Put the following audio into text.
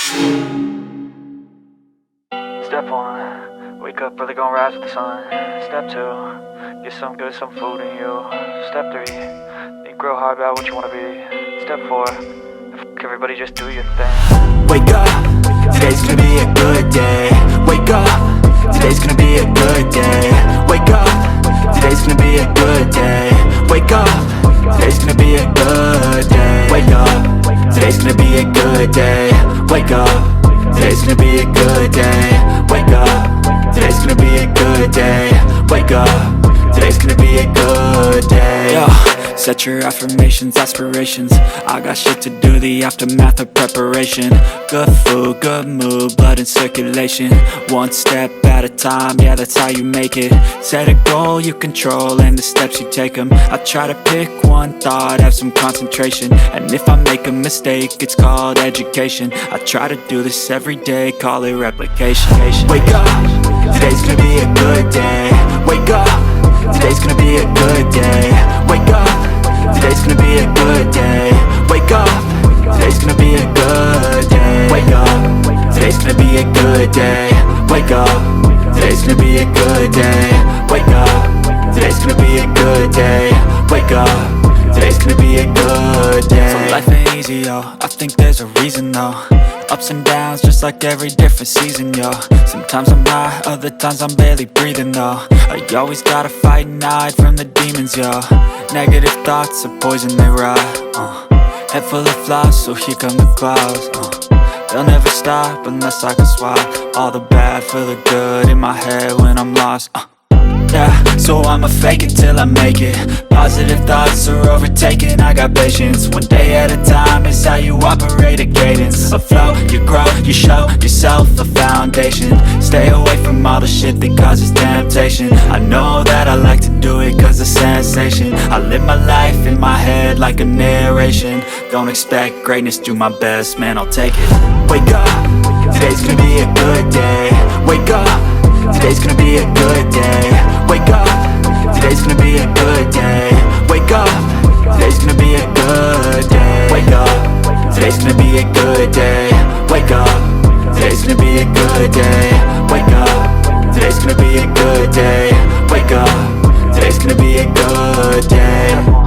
Step 1, wake up early, gonna rise with the sun. Step 2, get some good, some food in you. Step 3, think real hard about what you wanna be. Step 4, fuck everybody, just do your thing. Wake up, today's gonna be a good day. Wake up, today's gonna be a good day. Wake up, today's gonna be a good day. Wake up, today's gonna be a good day. Wake up, today's gonna be a good day. Wake up, today's gonna be a good day. Wake up, today's gonna be a good day. Wake up, today's gonna be a good day. Yo, set your affirmations, aspirations. I got shit to do, the aftermath of preparation. Good food, good mood, blood in circulation. One step at a time, yeah, that's how you make it. Set a goal you control and the steps you take them. I try to pick one thought, have some concentration. And if I make a mistake, it's called education. I try to do this every day, call it replication. Wake up, today's gonna be a good day. Wake up, today's gonna be a good day. Wake up, today's gonna be a good day. Wake up, today's gonna be a good day. Wake up, today's gonna be a good day. Wake up, today's gonna be a good day. Wake up, today's gonna be a good day. Wake up, today's gonna be a good day. So life ain't easy, yo, I think there's a reason though. Ups and downs, just like every different season, yo. Sometimes I'm high, other times I'm barely breathing, though. I always gotta fight and hide from the demons, yo. Negative thoughts are poison, they rot. Head full of flies, so here come the clouds. They'll never stop unless I can swap all the bad for the good in my head when I'm lost. Yeah, so I'ma fake it till I make it. Positive thoughts are overtaken, I got patience. One day at a time is how you operate a cadence. A flow, you grow, you show yourself a foundation. Stay away from all the shit that causes temptation. I know that I like to do it cause it's sensation. I live my life in my head like a narration. Don't expect greatness, do my best, man, I'll take it. Wake up, today's gonna be a good day. Wake up, today's gonna be a good day. Wake up, today's gonna be a good day. Wake up, today's gonna be a good day. Wake up, today's gonna be a good day. Wake up, today's gonna be a good day. Wake up, today's gonna be a good day. Wake up, today's gonna be a good day.